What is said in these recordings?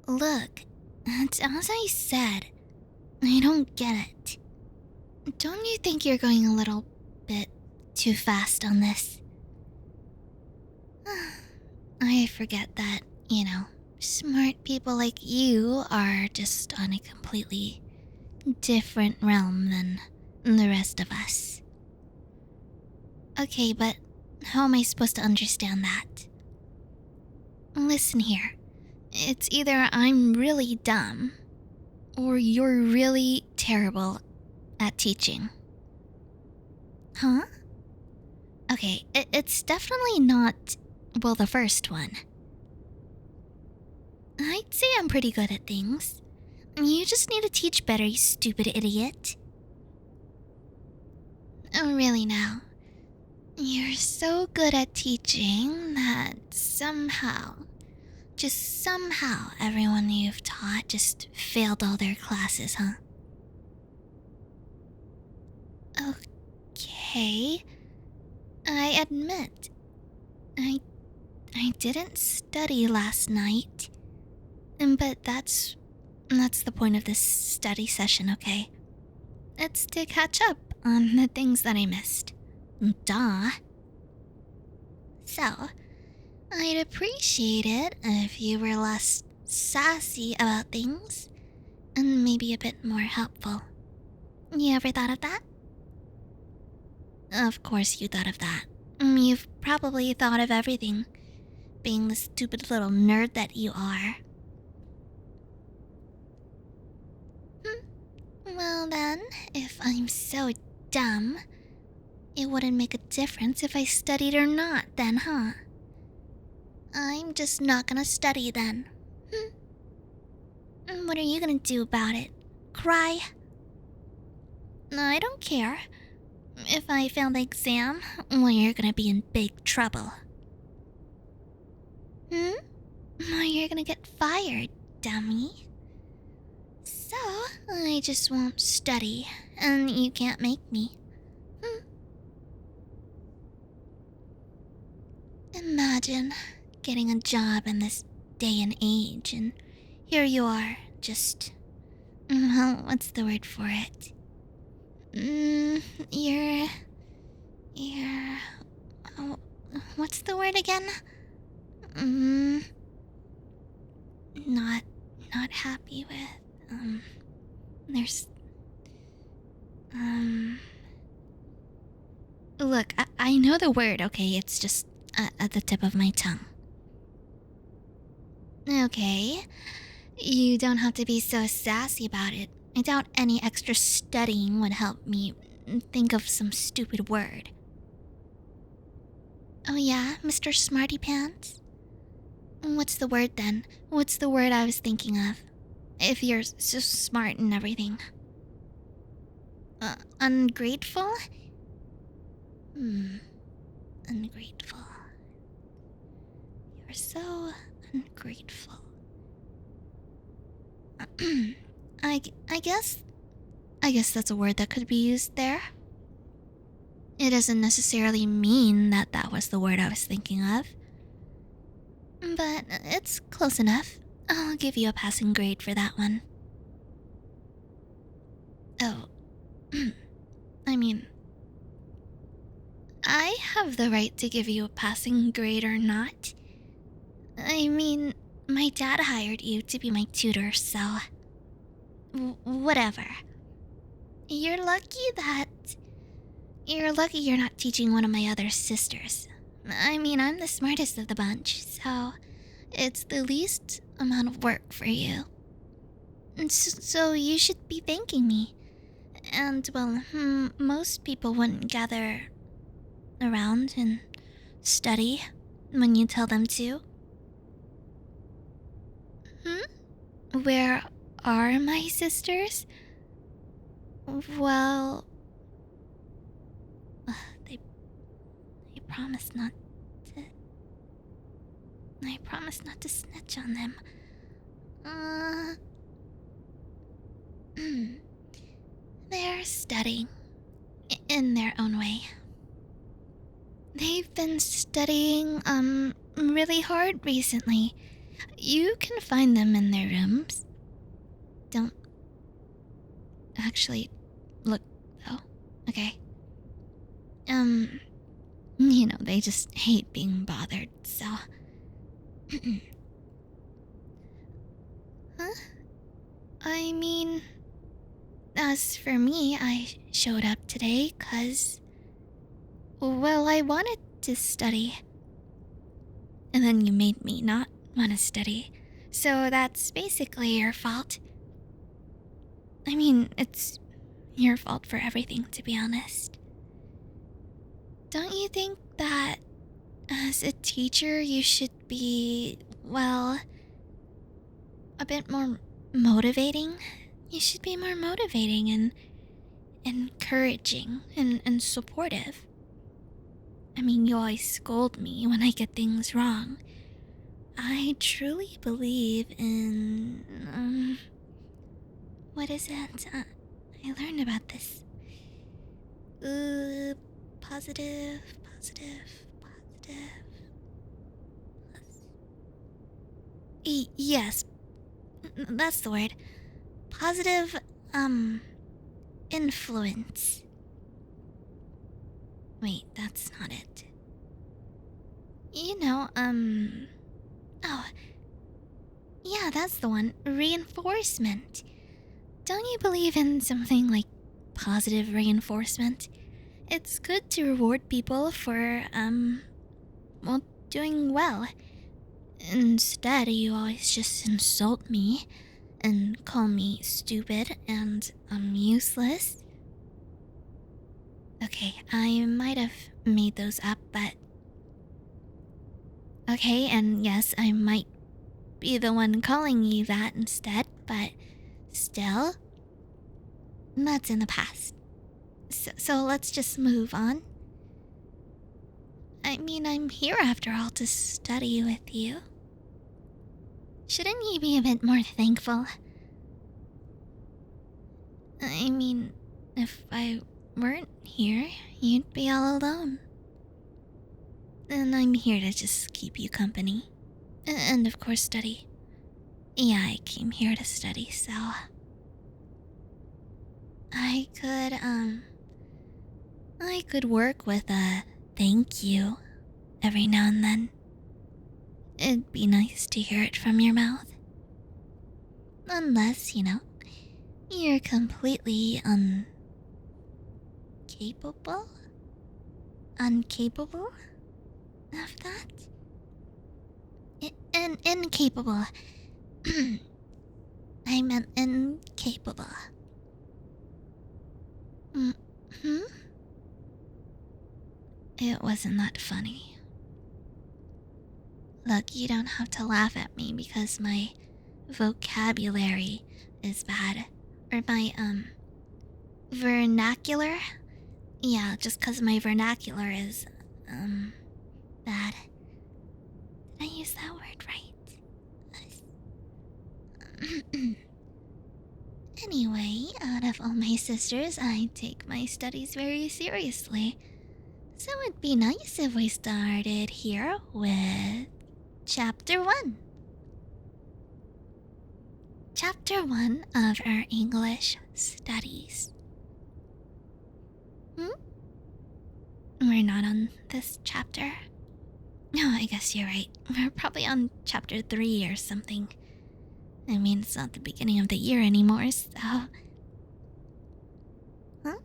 Look, as I said, I don't get it. Don't you think you're going a little bit too fast on this? I forget that, smart people like you are just on a completely different realm than the rest of us. Okay, but how am I supposed to understand that? Listen here. It's either I'm really dumb, or you're really terrible at teaching. Huh? Okay, it's definitely not, well, the first one. I'd say I'm pretty good at things. You just need to teach better, you stupid idiot. Oh, really now? You're so good at teaching that somehow, just somehow, everyone you've taught just failed all their classes, huh? Okay. I admit, I didn't study last night. But that's the point of this study session, okay? It's to catch up on the things that I missed. Duh. So, I'd appreciate it if you were less sassy about things and maybe a bit more helpful. You ever thought of that? Of course you thought of that. You've probably thought of everything, being the stupid little nerd that you are. Well then, if I'm so dumb, it wouldn't make a difference if I studied or not then, huh? I'm just not gonna study then. What are you gonna do about it? Cry? I don't care. If I fail the exam, well, you're gonna be in big trouble. You're gonna get fired, dummy. So, I just won't study, and you can't make me. Imagine getting a job in this day and age, and here you are, just... well, what's the word for it? You're... oh, what's the word again? Not happy with, there's... Look, I know the word, okay? It's just at the tip of my tongue. Okay. You don't have to be so sassy about it. I doubt any extra studying would help me think of some stupid word. Oh yeah, Mr. Smarty Pants? What's the word then? What's the word I was thinking of? If you're so smart and everything. Ungrateful? Ungrateful. You're so ungrateful. I guess that's a word that could be used there. It doesn't necessarily mean that that was the word I was thinking of. But it's close enough. I'll give you a passing grade for that one. Oh, I mean, I have the right to give you a passing grade or not. I mean, my dad hired you to be my tutor, so... whatever. You're lucky you're not teaching one of my other sisters. I mean, I'm the smartest of the bunch, so it's the least amount of work for you. So you should be thanking me. And, well, most people wouldn't gather around and study when you tell them to. Where are my sisters? Well... they promised not to... I promised not to snitch on them. They're studying. In their own way. They've been studying, really hard recently. You can find them in their rooms. Don't actually look, though, okay? They just hate being bothered, so... Huh? I mean... As for me, I showed up today 'cause... Well, I wanted to study. And then you made me not want to study. So that's basically your fault. I mean, it's your fault for everything, to be honest. Don't you think that as a teacher you should be, well, a bit more motivating? You should be more motivating and encouraging and supportive. I mean, you always scold me when I get things wrong. I truly believe in, what is it? I learned about this. Positive. Yes, that's the word. Positive, influence. Wait, that's not it. Oh, yeah, that's the one. Reinforcement. Don't you believe in something like positive reinforcement? It's good to reward people for, doing well. Instead, you always just insult me and call me stupid and useless. Okay, I might have made those up, but... Okay, and yes, I might be the one calling you that instead, but still, that's in the past. So let's just move on. I mean, I'm here after all to study with you. Shouldn't you be a bit more thankful? I mean, if I weren't here, you'd be all alone. And I'm here to just keep you company. And of course, study. Yeah, I came here to study, so... I could work with a thank you every now and then. It'd be nice to hear it from your mouth. Unless, you're completely incapable of that? Incapable. I meant incapable. It wasn't that funny. Look, you don't have to laugh at me because my vocabulary is bad. Or my, vernacular? Yeah, just because my vernacular is, bad. Did I use that word right? Anyway, out of all my sisters, I take my studies very seriously. So it'd be nice if we started here with Chapter 1. Chapter 1 of our English studies. We're not on this chapter. No, I guess you're right. We're probably on Chapter 3 or something. I mean, it's not the beginning of the year anymore, so... Huh?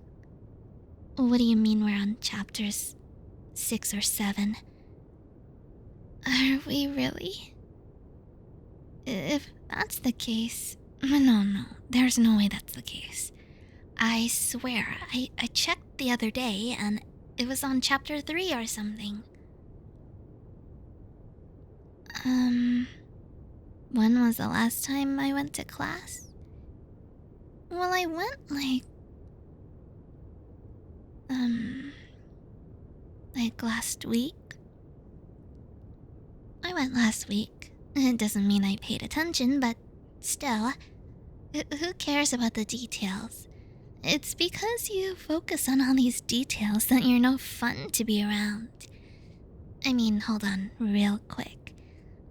What do you mean we're on chapters 6 or 7? Are we really? If that's the case... No, there's no way that's the case. I swear, I checked the other day and it was on chapter 3 or something. When was the last time I went to class? Well, I went like last week. I went last week. It doesn't mean I paid attention, but still, who cares about the details? It's because you focus on all these details that you're no fun to be around. I mean, hold on, real quick.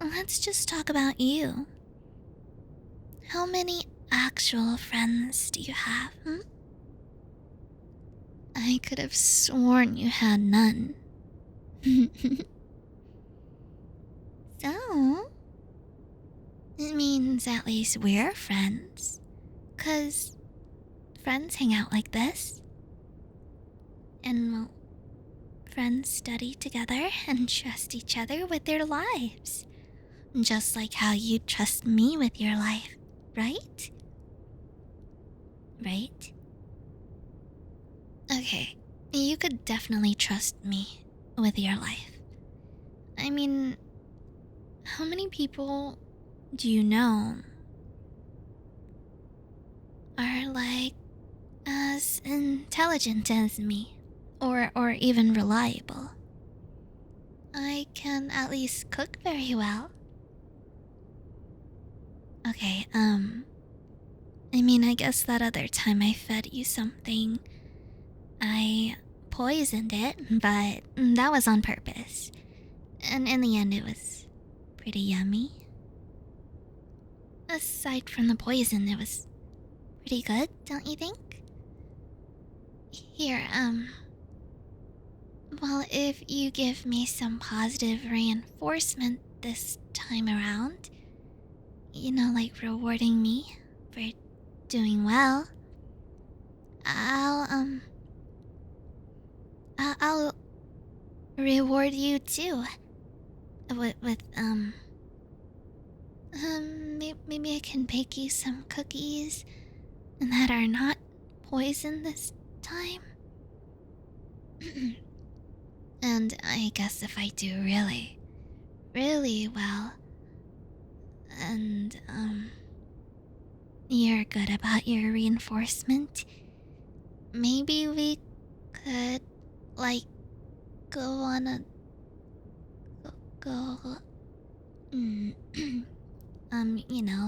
let's just talk about you. How many actual friends do you have, hmm? I could have sworn you had none. So, it means at least we're friends. 'Cause friends hang out like this. And well, friends study together and trust each other with their lives. Just like how you trust me with your life, right? Right? Okay, you could definitely trust me with your life. I mean, how many people do you know are like as intelligent as me, or even reliable? I can at least cook very well. Okay, I mean, I guess that other time I fed you something, I poisoned it, but that was on purpose. And in the end, it was pretty yummy. Aside from the poison, it was pretty good, don't you think? Here, well, if you give me some positive reinforcement this time around, like rewarding me for doing well, I'll reward you too. Maybe I can bake you some cookies that are not poison this time. And I guess if I do really, really well, and, you're good about your reinforcement, maybe we could, like, go on a... go...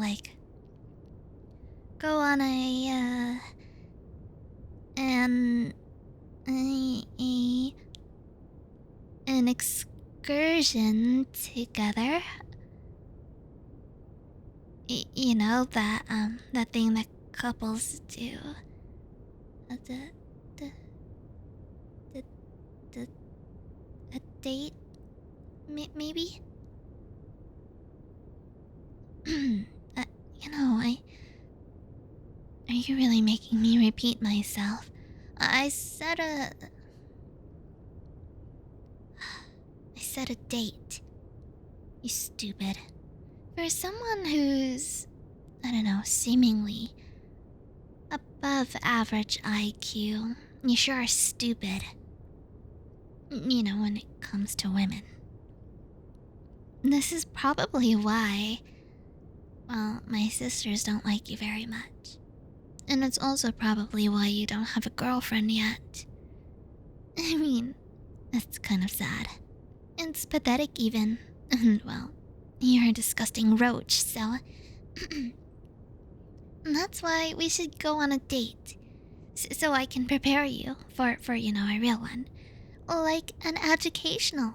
like... go on an excursion together. That thing that couples do. The, the, the, a date, maybe? Are you really making me repeat myself? I said a date. You stupid. For someone who's, I don't know, seemingly above average IQ, you sure are stupid. When it comes to women. This is probably why, well, my sisters don't like you very much. And it's also probably why you don't have a girlfriend yet. I mean, it's kind of sad. It's pathetic even. And well, you're a disgusting roach, so... That's why we should go on a date. So I can prepare you for a real one. Like an educational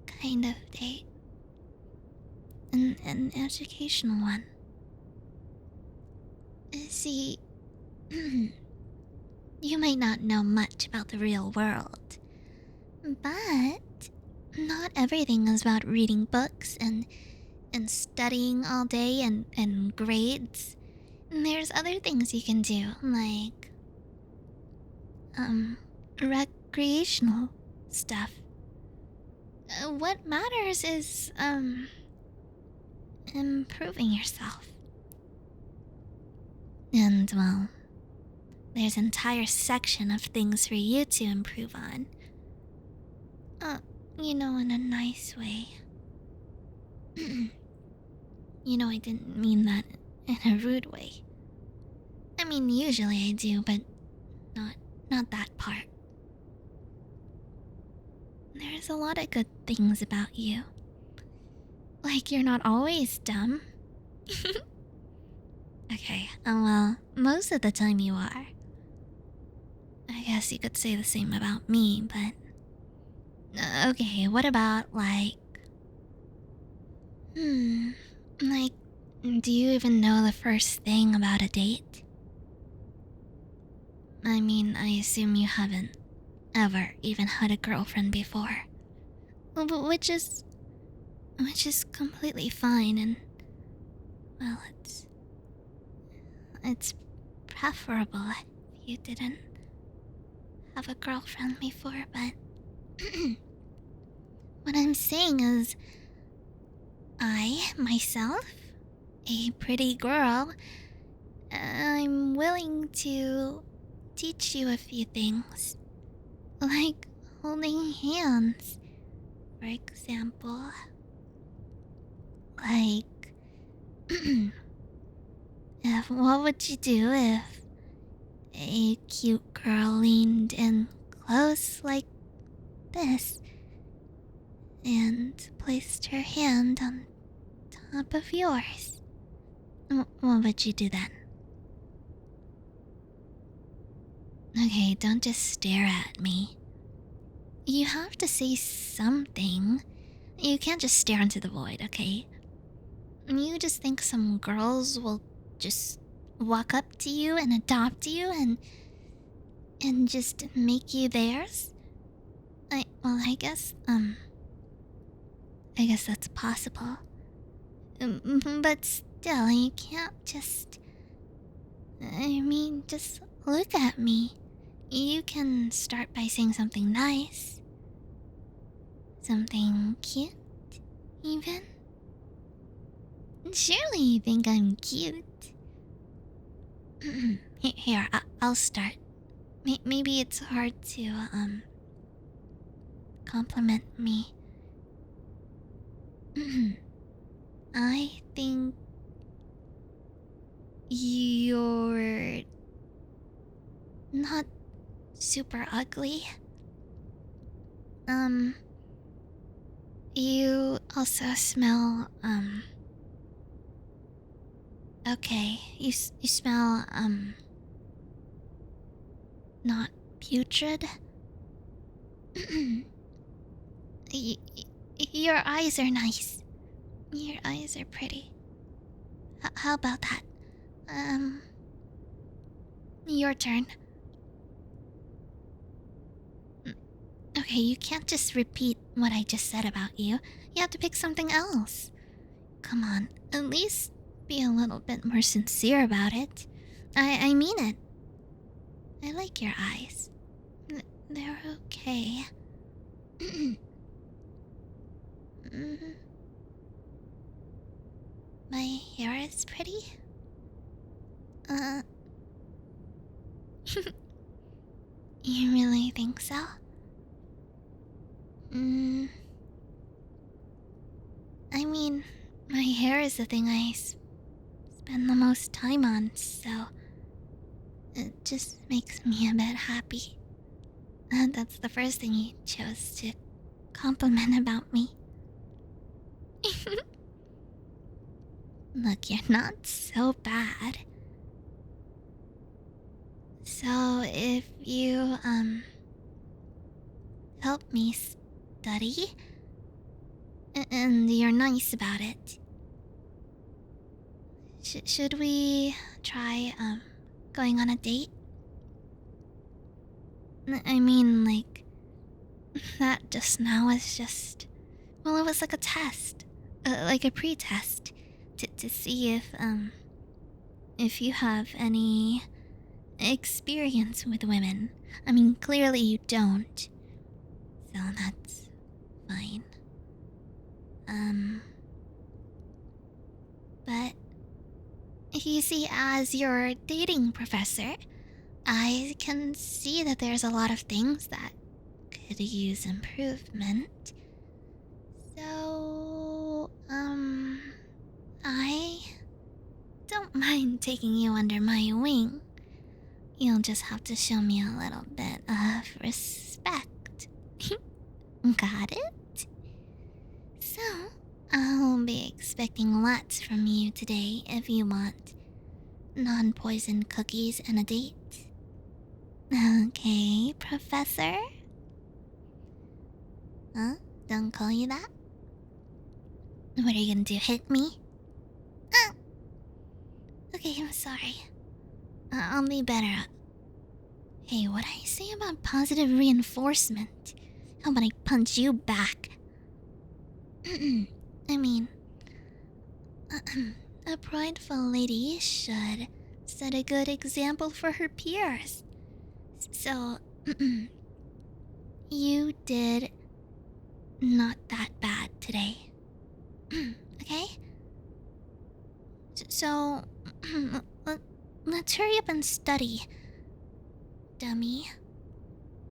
kind of date. An educational one. See, you might not know much about the real world, but not everything is about reading books and studying all day and grades. There's other things you can do, like recreational stuff. What matters is improving yourself. And, well, there's an entire section of things for you to improve on. In a nice way. I didn't mean that in a rude way. I mean, usually I do, but not that part. There's a lot of good things about you. Like you're not always dumb. Okay, well, most of the time you are. I guess you could say the same about me, but... okay, what about, like... Hmm. Like, do you even know the first thing about a date? I mean, I assume you haven't ever even had a girlfriend before. Which is completely fine, and well, it's preferable if you didn't have a girlfriend before, but what I'm saying is, I, myself, a pretty girl, I'm willing to teach you a few things. Like holding hands, for example. Like, what would you do if a cute girl leaned in close like this and placed her hand on top of yours? What would you do then? Okay, don't just stare at me. You have to say something. You can't just stare into the void, okay? You just think some girls will just walk up to you and adopt you and just make you theirs? I guess that's possible. But still, you can't just... I mean, just look at me. You can start by saying something nice. Something cute, even. Surely you think I'm cute. Here, I'll start. Maybe it's hard to, compliment me. I think you're not super ugly. You also smell, okay. You smell, not putrid. Y- your eyes are nice. Your eyes are pretty. How about that? Your turn. Okay, you can't just repeat what I just said about you. You have to pick something else. Come on, at least be a little bit more sincere about it. I mean it. I like your eyes. They're okay. Mhm. My hair is pretty? Uh... You really think so? I mean, my hair is the thing I spend the most time on, so it just makes me a bit happy. And that's the first thing you chose to compliment about me. Look, you're not so bad. So if you, help me study, and you're nice about it, should we try, going on a date? I mean, like, that just now was just... Well, it was like a test. Like a pre-test. To see if you have any experience with women. I mean, clearly you don't. So that's fine. But you see, as your dating professor, I can see that there's a lot of things that could use improvement. So, I don't mind taking you under my wing. You'll just have to show me a little bit of respect. Got it? So, I'll be expecting lots from you today if you want non-poisoned cookies and a date. Okay, Professor? Huh? Don't call you that? What are you gonna do? Hit me? Ah! Okay, I'm sorry. I'll be better. Hey, what I say about positive reinforcement? How about I punch you back? I mean, a prideful lady should set a good example for her peers. So, you did not that bad today. Okay? So, let's hurry up and study, dummy.